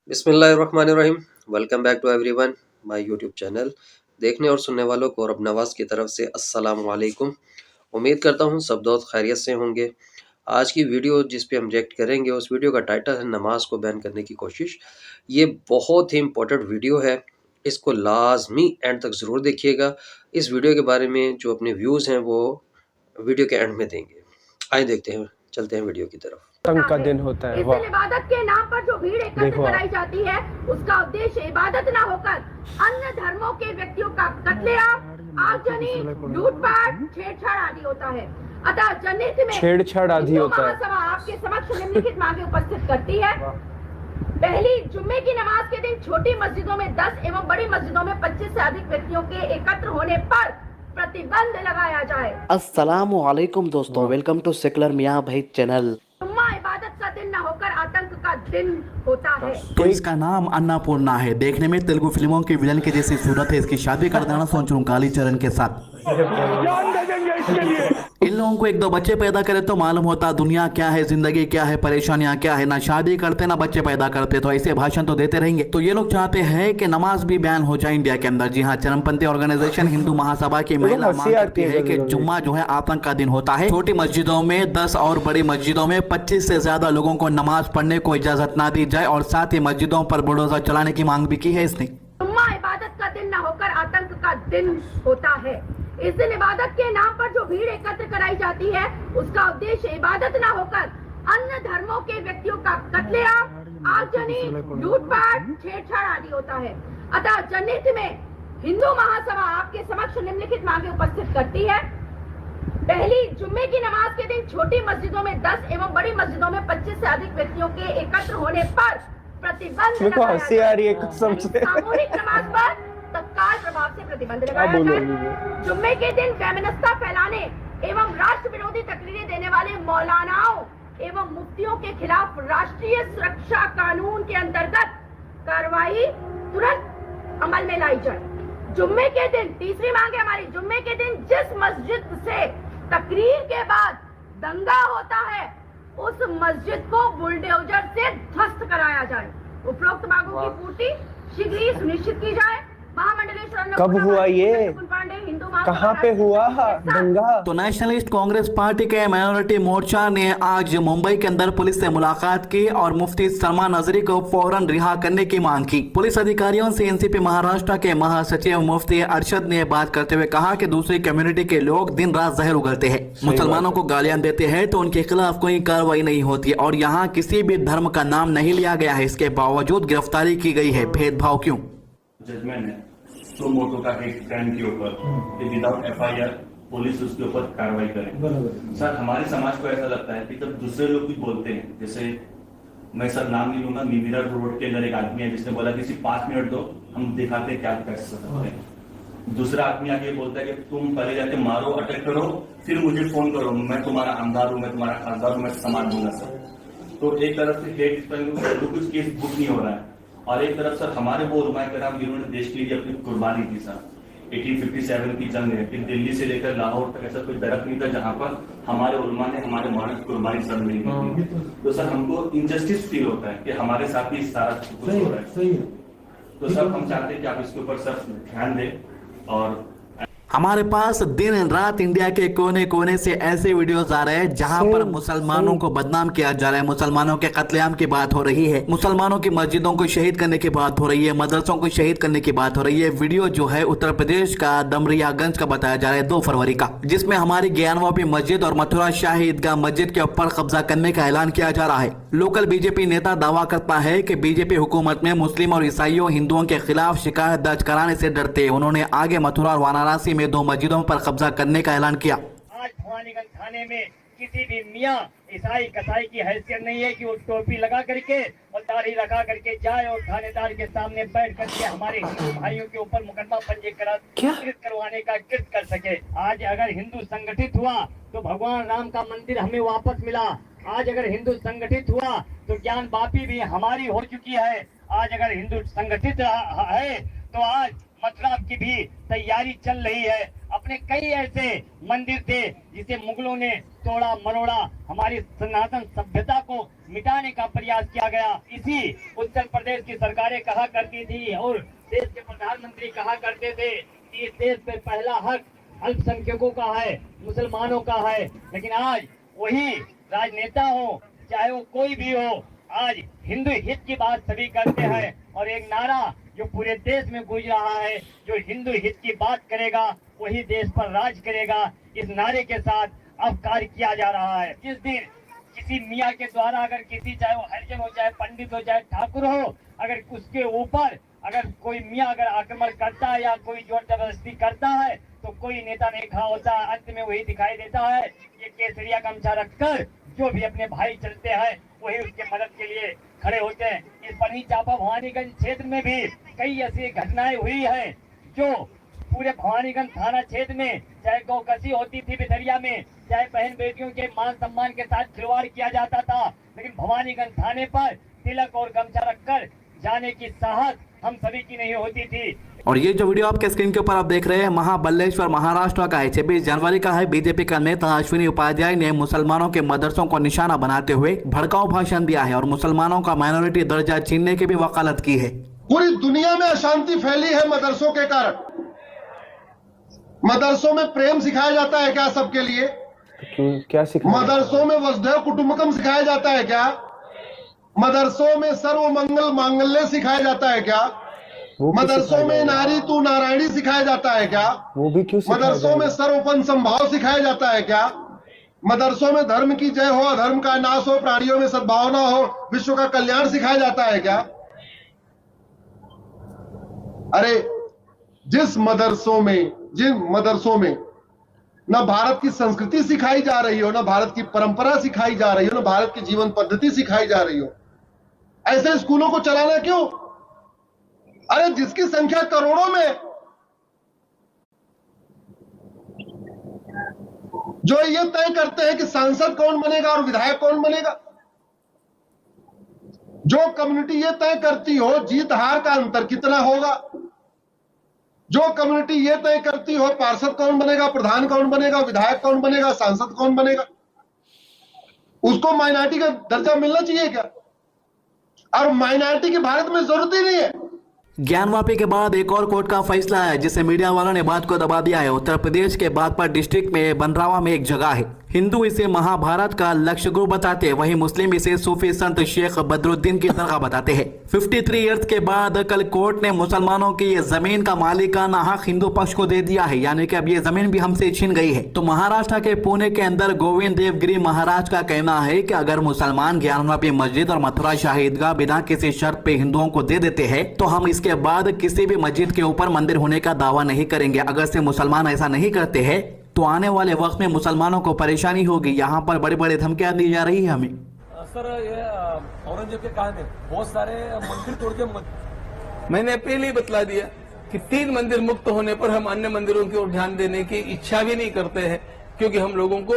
बिस्मिल्लाहिर्रहमानिर्रहीम। Welcome back to everyone my YouTube channel. देखने और सुनने वालों को रब नवाज की तरफ से अस्सलाम वालेकुम। उम्मीद करता हूँ सब दोस्त खैरियत से होंगे। आज की वीडियो जिस पे हम रिएक्ट करेंगे उस वीडियो का टाइटल है नमाज को बैन करने की कोशिश। ये बहुत ही इम्पोर्टेंट वीडियो है, इसको लाजमी एंड तक ज़रूर देखिएगा। इस वीडियो के बारे में जो अपने व्यूज़ हैं वो वीडियो के एंड में देंगे। आइए देखते हैं, चलते हैं वीडियो की तरफ। तंग का दिन होता है। इस दिन इबादत के नाम पर जो भीड़ एकत्र कराई जाती है उसका उद्देश्य इबादत न होकर अन्य धर्मों के व्यक्तियों का कत्लेआम, आगजनी, लूटपाट, छेड़छाड़ आदि होता है। अतः जनहित में छेड़छाड़ आदि होता है। महासभा आपके समक्ष निम्नलिखित मांगे उपस्थित करती है। पहली, जुम्मे की नमाज के दिन छोटी मस्जिदों में 10 एवं बड़ी मस्जिदों में 25 से अधिक व्यक्तियों के एकत्र होने पर प्रतिबंध लगाया जाए। अस्सलामु अलैकुम दोस्तों, वेलकम टू सेकुलर मियाँ भाई चैनल। जुम्मा इबादत का दिन न होकर आतंक का दिन होता है। तो इसका नाम अन्नपूर्णा है। देखने में तेलुगु फिल्मों की विलन की जैसी सूरत है। इसकी शादी कर देना सोच रहा हूँ कालीचरण के साथ। इन लोगों को एक दो बच्चे पैदा करे तो मालूम होता दुनिया क्या है, जिंदगी क्या है, परेशानियां क्या है। ना शादी करते ना बच्चे पैदा करते, तो ऐसे भाषण तो देते रहेंगे। तो ये लोग चाहते हैं कि नमाज भी बैन हो जाए इंडिया के अंदर। जी हाँ, चरमपंथी ऑर्गेनाइजेशन हिंदू महासभा की महिला मांग करती है कि जुम्मा जो है आतंक का दिन होता है। छोटी मस्जिदों में 10 और बड़ी मस्जिदों में 25 से ज्यादा लोगों को नमाज पढ़ने को इजाजत ना दी जाए, और साथ ही मस्जिदों पर बुलडोजर चलाने की मांग भी की है इसने। जुम्मा इबादत का दिन न होकर आतंक का दिन होता है। इस दिन इबादत के नाम पर जो भीड़ एकत्र कराई जाती है उसका उद्देश्य इबादत न होकर अन्य धर्मों के व्यक्तियों का कत्लेआम, आगजनी, लूटपाट, छेड़छाड़ आदि होता है। अतः जनहित में हिंदू महासभा आपके समक्ष निम्नलिखित मांगे उपस्थित करती है। पहली, जुम्मे की नमाज के दिन छोटी मस्जिदों में 10 एवं बड़ी मस्जिदों में 25 से अधिक व्यक्तियों के एकत्र होने पर प्रतिबंध लगाया हंसी आ रही है कसम से। सामूहिक नमाज पर तत्काल प्रभाव से प्रतिबंध लगाया जाए। जुम्मे के दिन फेमिनिस्ता फैलाने एवं राष्ट्र विरोधी तकरीरें देने वाले मौलानाओं एवं मुफ्तियों के खिलाफ राष्ट्रीय सुरक्षा कानून के अंतर्गत कार्रवाई तुरंत अमल में लाई जाए। जुम्मे के दिन, तीसरी मांग है हमारी, जुम्मे के दिन जिस मस्जिद से तकरीर के बाद दंगा होता है उस मस्जिद को बुलडोजर से ध्वस्त कराया जाए। उपरोक्त मांगों की पूर्ति शीघ्र ही सुनिश्चित की जाए। कब हुआ ये, कहाँ पे हुआ दंगा? तो नेशनलिस्ट कांग्रेस पार्टी के माइनॉरिटी मोर्चा ने आज मुंबई के अंदर पुलिस से मुलाकात की और मुफ्ती सलमान नजरी को फौरन रिहा करने की मांग की। पुलिस अधिकारियों से एनसीपी महाराष्ट्र के महासचिव मुफ्ती अरशद ने बात करते हुए कहा कि दूसरी कम्युनिटी के लोग दिन रात जहर उगलते हैं, मुसलमानों को गालियां देते हैं तो उनके खिलाफ कोई कार्रवाई नहीं होती, और यहाँ किसी भी धर्म का नाम नहीं लिया गया है। इसके बावजूद गिरफ्तारी की गई है। भेदभाव क्यों? जजमेंट है तो मोटो का एक क्राइम के ऊपर कि विदाउट एफआईआर पुलिस उसके ऊपर कार्रवाई करे। सर, हमारे समाज को ऐसा लगता है कि जब दूसरे लोग भी बोलते हैं, जैसे मैं सर नाम नहीं लूंगा, मीरा रोड के अंदर एक आदमी है जिसने बोला कि सिर्फ 5 मिनट दो, हम दिखाते हैं क्या कर सकते हैं। दूसरा आदमी आके बोलता है कि तुम पहले जाके मारो, अटैक करो, फिर मुझे फोन करो, मैं तुम्हारा आमदार हूँ, मैं तुम्हारा खासदार हूँ, मैं संभाल दूंगा सर। तो एक तरफ से हेट कुछ केस बुक नहीं हो रहा है, और एक तरफ सर हमारे वो उलमाए कराम जिन्होंने देश के लिए अपनी कुर्बानी दी सर। 1857 की जंग है, फिर दिल्ली से लेकर लाहौर तक ऐसा कोई दरख्त नहीं था जहां पर हमारे उलमा ने हमारे मानव की कुर्बानी सर नहीं दी। तो सर हमको इनजस्टिस फील होता है कि हमारे साथ ही सारा कुछ हो रहा है। तो सर हम चाहते हैं कि आप इसके ऊपर सर ध्यान दें। और हमारे पास दिन रात इंडिया के कोने कोने से ऐसे वीडियोस आ रहे हैं जहां पर मुसलमानों को बदनाम किया जा रहा है, मुसलमानों के कत्लेआम की बात हो रही है, मुसलमानों की मस्जिदों को शहीद करने की बात हो रही है, मदरसों को शहीद करने की बात हो रही है। वीडियो जो है उत्तर प्रदेश का दमरियागंज का बताया जा रहा है 2 फरवरी का, जिसमें हमारी ज्ञानवापी मस्जिद और मथुरा शाही ईदगाह मस्जिद के ऊपर कब्जा करने का ऐलान किया जा रहा है। लोकल बीजेपी नेता दावा करता है कि बीजेपी हुकूमत में मुस्लिम और ईसाइयों हिंदुओं के खिलाफ शिकायत दर्ज कराने से डरते। उन्होंने आगे मथुरा और वाराणसी में 2 मस्जिदों पर कब्जा करने का ऐलान किया। आज भवानीगंज थाने में किसी भी मियाँ ईसाई कसाई की हैसियत नहीं है कि वो टोपी लगा करके और दाढ़ी लगा करके जाए और थानेदार के सामने बैठ करके हमारे हिंदू भाइयों के ऊपर मुकदमा पंजीकृत करवाने का कृत कर सके। आज अगर हिंदू संगठित हुआ तो भगवान राम का मंदिर हमें वापस मिला। आज अगर हिंदू संगठित हुआ तो ज्ञान वापी भी हमारी हो चुकी है। आज अगर हिंदू संगठित है तो आज मथुरा की भी तैयारी चल रही है। अब अपने कई ऐसे मंदिर थे जिसे मुगलों ने तोड़ा मरोड़ा, हमारी सनातन सभ्यता को मिटाने का प्रयास किया गया। इसी उत्तर प्रदेश की सरकारें कहा करती थी और देश के प्रधानमंत्री कहा करते थे कि इस देश पे पहला हक अल्पसंख्यकों का है, मुसलमानों का है। लेकिन आज वही राजनेता हो, चाहे वो कोई भी हो, आज हिंदू हित की बात सभी करते हैं और एक नारा जो पूरे देश में गूंज रहा है, जो हिंदू हित की बात करेगा वही देश पर राज करेगा, इस नारे के साथ अब कार्य किया जा रहा है। जिस दिन किसी मियाँ के द्वारा अगर किसी, चाहे वो हरिजन हो, चाहे पंडित हो, चाहे ठाकुर हो, अगर उसके ऊपर अगर कोई मियाँ अगर आक्रमण करता है या कोई जोर जबरदस्ती करता है तो कोई नेता नहीं खड़ा होता। अंत में वही दिखाई देता है, ये केसरिया गमछा रखकर जो भी अपने भाई चलते हैं वही उसके मदद के लिए खड़े होते हैं। इस पन्नी चापा भवानीगंज क्षेत्र में भी कई ऐसी घटनाएं हुई हैं जो पूरे भवानीगंज थाना क्षेत्र में, चाहे गौकसी होती थी बिथरिया में, चाहे बहन बेटियों के मान सम्मान के साथ खिलवाड़ किया जाता था, लेकिन भवानीगंज थाने पर तिलक और गमछा रखकर जाने की साहस हम सभी की नहीं होती थी। और ये जो वीडियो आपके स्क्रीन के ऊपर आप देख रहे हैं महाबलेश्वर महाराष्ट्र का है, 26 जनवरी का है। बीजेपी का नेता अश्विनी उपाध्याय ने मुसलमानों के मदरसों को निशाना बनाते हुए भड़काऊ भाषण दिया है और मुसलमानों का माइनॉरिटी दर्जा छीनने की भी वकालत की है। पूरी दुनिया में अशांति फैली है मदरसों के कारण। मदरसों में प्रेम सिखाया जाता है क्या सबके लिए? क्या सिखाया? मदरसों में वसुधैव कुटुंबकम सिखाया जाता है क्या? मदरसों में सर्व मंगल मांगल्य सिखाया जाता है क्या? मदरसों में नारी तू नारायणी सिखाया जाता है क्या? वो भी क्यों? मदरसों में सर्वोपन संभाव सिखाया जाता है क्या? मदरसों में धर्म की जय हो, अधर्म का नाश हो, प्राणियों में सद्भावना हो, विश्व का कल्याण सिखाया जाता है क्या? अरे जिन मदरसों में न भारत की संस्कृति सिखाई जा रही हो, न भारत की परंपरा सिखाई जा रही हो, न भारत की जीवन पद्धति सिखाई जा रही हो, ऐसे स्कूलों को चलाना क्यों? अरे जिसकी संख्या करोड़ों में, जो ये तय करते हैं कि सांसद कौन बनेगा और विधायक कौन बनेगा, जो कम्युनिटी ये तय करती हो जीत हार का अंतर कितना होगा, जो कम्युनिटी ये तय करती हो पार्षद कौन बनेगा, प्रधान कौन बनेगा, विधायक कौन बनेगा, सांसद कौन बनेगा, उसको माइनॉरिटी का दर्जा मिलना चाहिए क्या? और माइनॉरिटी की भारत में जरूरत ही नहीं है। ज्ञानवापी के बाद एक और कोर्ट का फैसला है जिससे मीडिया वालों ने बात को दबा दिया है। उत्तर प्रदेश के बागपत डिस्ट्रिक्ट में बनरावा में एक जगह है, हिंदू इसे महाभारत का लक्ष्य गुरु बताते हैं, वहीं मुस्लिम इसे सूफी संत शेख बदरुद्दीन की दरगाह बताते हैं। 53 ईयर्स के बाद कल कोर्ट ने मुसलमानों की ये जमीन का मालिकाना हक हिंदू पक्ष को दे दिया है, यानी कि अब ये जमीन भी हमसे छीन गई है। तो महाराष्ट्र के पुणे के अंदर गोविंद देवगिरी महाराज का कहना है कि अगर मुसलमान ज्ञानवापी मस्जिद और मथुरा शाही ईदगाह बिना किसी शर्त पे हिंदुओं को दे देते हैं तो हम इसके बाद किसी भी मस्जिद के ऊपर मंदिर होने का दावा नहीं करेंगे। अगर से मुसलमान ऐसा नहीं करते हैं तो आने वाले वक्त में मुसलमानों को परेशानी होगी। यहाँ पर बड़ी बड़ी धमकियां दी जा रही है हमें। सर ये औरंगजेब के काल में बहुत सारे मंदिर तोड़ के मैंने पहले ही बतला दिया कि 3 मंदिर मुक्त होने पर हम अन्य मंदिरों की ओर ध्यान देने की इच्छा भी नहीं करते हैं, क्योंकि हम लोगों को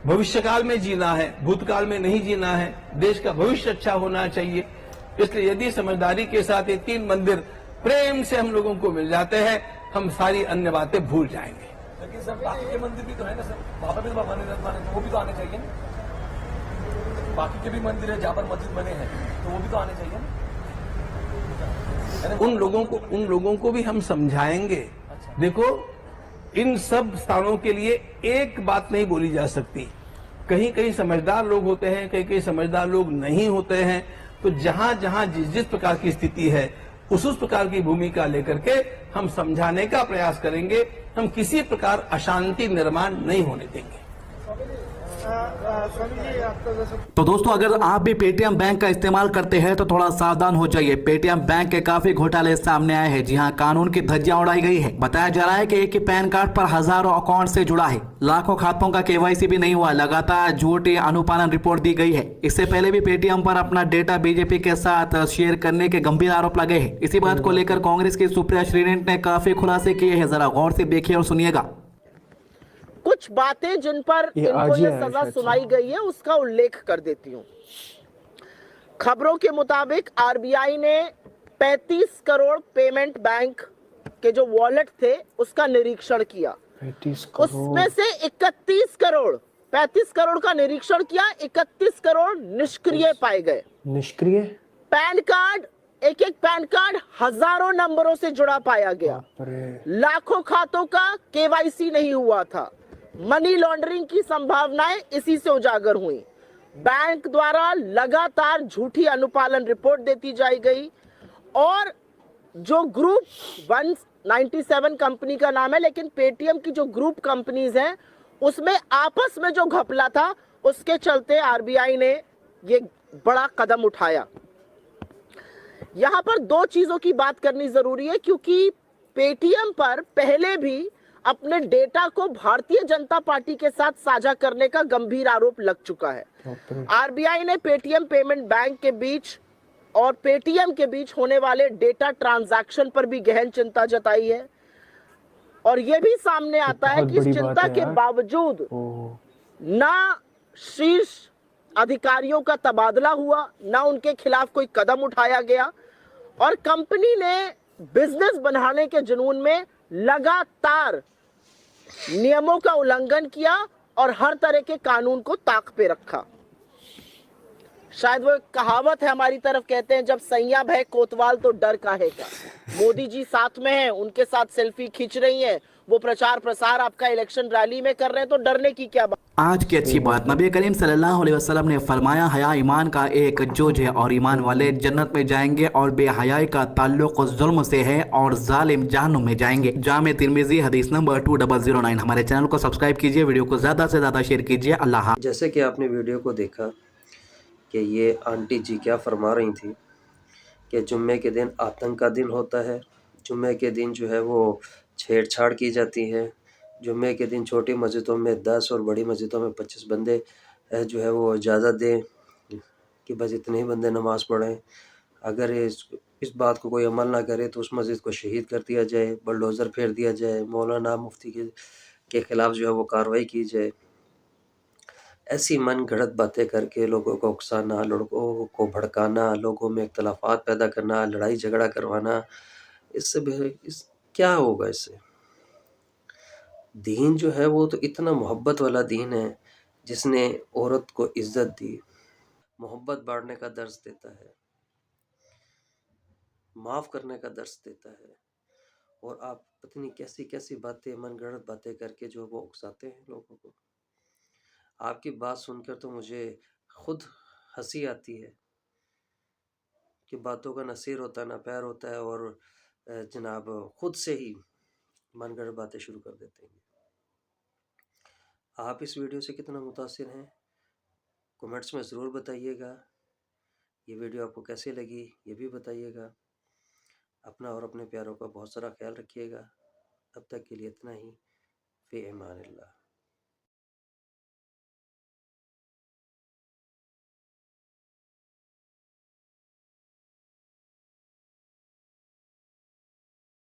भविष्यकाल में जीना है, भूतकाल में नहीं जीना है। देश का भविष्य अच्छा होना चाहिए। इसलिए यदि समझदारी के साथ ये 3 मंदिर प्रेम से हम लोगों को मिल जाते हैं, हम सारी अन्य बातें भूल जाएंगे। लेकिन सर बाकी के मंदिर भी तो है ना सर, वहां पर भी वो भी तो आने चाहिए ना। बाकी के भी मंदिर है जहाँ पर मस्जिद बने हैं तो वो भी तो आने चाहिए ना। उन लोगों को भी हम समझाएंगे। देखो, इन सब स्थानों के लिए एक बात नहीं बोली जा सकती। कहीं कहीं समझदार लोग होते हैं, कहीं कहीं समझदार लोग नहीं होते हैं। तो जहां जहां जिस प्रकार की स्थिति है उस प्रकार की भूमिका लेकर के हम समझाने का प्रयास करेंगे। हम किसी प्रकार अशांति निर्माण नहीं होने देंगे। तो दोस्तों, अगर आप भी पेटीएम बैंक का इस्तेमाल करते हैं तो थोड़ा सावधान हो जाइए। पेटीएम बैंक के काफी घोटाले सामने आए हैं। जी हां, कानून की धज्जियां उड़ाई गई है। बताया जा रहा है कि एक ही पैन कार्ड पर हजारों अकाउंट से जुड़ा है, लाखों खातों का केवाईसी भी नहीं हुआ। लगातार झूठी अनुपालन रिपोर्ट दी गई है। इससे पहले भी पेटीएम पर अपना डेटा बीजेपी के साथ शेयर करने के गंभीर आरोप लगे हैं। इसी बात को लेकर कांग्रेस की सुप्रिया श्रीनेत ने काफी खुलासे किए हैं। जरा गौर से देखिए और सुनिएगा। कुछ बातें जिन पर इनको ये सजा सुनाई गई है उसका उल्लेख कर देती हूँ। खबरों के मुताबिक आरबीआई ने 35 करोड़ पेमेंट बैंक के जो वॉलेट थे उसका निरीक्षण किया। 35 करोड़। उसमें से 31 करोड़, 35 करोड़ का निरीक्षण किया, 31 करोड़ निष्क्रिय पाए गए। निष्क्रिय? पैन कार्ड, एक एक पैन कार्ड हजारों नंबरों से जुड़ा पाया गया। लाखों खातों का केवाईसी नहीं हुआ था। मनी लॉन्ड्रिंग की संभावनाएं इसी से उजागर हुई। बैंक द्वारा लगातार झूठी अनुपालन रिपोर्ट देती जाई गई और जो ग्रुप 197 कंपनी का नाम है, लेकिन पेटीएम की जो ग्रुप कंपनीज हैं उसमें आपस में जो घपला था उसके चलते आरबीआई ने ये बड़ा कदम उठाया। यहां पर दो चीजों की बात करनी जरूरी है, क्योंकि पेटीएम पर पहले भी अपने डेटा को भारतीय जनता पार्टी के साथ साझा करने का गंभीर आरोप लग चुका है। आरबीआई ने पेटीएम पेमेंट बैंक के बीच और पेटीएम के बीच होने वाले डेटा ट्रांजैक्शन पर भी गहन चिंता जताई है और यह भी सामने आता है कि इस चिंता के बावजूद ना शीर्ष अधिकारियों का तबादला हुआ, ना उनके खिलाफ कोई कदम उठाया गया और कंपनी ने बिजनेस बनाने के जुनून में लगातार नियमों का उल्लंघन किया और हर तरह के कानून को ताक पे रखा। शायद वो एक कहावत है हमारी तरफ, कहते हैं जब सैया भय कोतवाल तो डर काहे का। मोदी जी साथ में हैं, उनके साथ सेल्फी खींच रही हैं, वो प्रचार प्रसार आपका इलेक्शन रैली में कर रहे हैं, तो डरने की क्या बात। आज की अच्छी बात, नबी करीम सल्लल्लाहु अलैहि वसल्लम ने फरमाया, हया ईमान का एक जोज है और ईमान वाले जन्नत में जाएंगे और बेहयाई का ताल्लुक जुल्म से है और जालिम जहन्नुम में जाएंगे। जामे तिर्मिज़ी हदीस नंबर 2009। हमारे चैनल को सब्सक्राइब कीजिए, वीडियो को ज़्यादा से ज़्यादा शेयर कीजिए। अल्लाह। जैसे कि आपने वीडियो को देखा कि ये आंटी जी क्या फरमा रही थी कि जुम्मे के दिन आतंक का दिन होता है, जुम्मे के दिन जो है वो छेड़छाड़ की जाती है, जुम्मे के दिन छोटी मस्जिदों में 10 और बड़ी मस्जिदों में 25 बंदे जो है वो इजाज़त दें कि बस इतने ही बंदे नमाज़ पढ़ें। अगर इस बात को कोई अमल ना करे तो उस मस्जिद को शहीद कर दिया जाए, बलडोज़र फेर दिया जाए, मौलाना मुफ्ती के ख़िलाफ़ जो है वो कार्रवाई की जाए। ऐसी मन गढ़ंत बातें करके लोगों को उकसाना, लोगों को भड़काना, लोगों में इख्तलाफात पैदा करना, लड़ाई झगड़ा करवाना, इस क्या होगा इससे? दीन जो है वो तो इतना मोहब्बत वाला दीन है जिसने औरत को इज्जत दी, मोहब्बत बांटने का दर्स देता है, माफ़ करने का दर्स देता है, और आप पता नहीं कैसी कैसी बातें, मनगढ़ंत बातें करके जो वो उकसाते हैं लोगों को। आपकी बात सुनकर तो मुझे खुद हंसी आती है कि बातों का ना सिर होता है ना पैर होता है और जनाब खुद से ही मनगढ़ंत बातें शुरू कर देते हैं। आप इस वीडियो से कितना मुतासिर हैं कमेंट्स में ज़रूर बताइएगा। ये वीडियो आपको कैसी लगी ये भी बताइएगा। अपना और अपने प्यारों का बहुत सारा ख्याल रखिएगा। अब तक के लिए इतना ही। फ़ी अमान अल्लाह।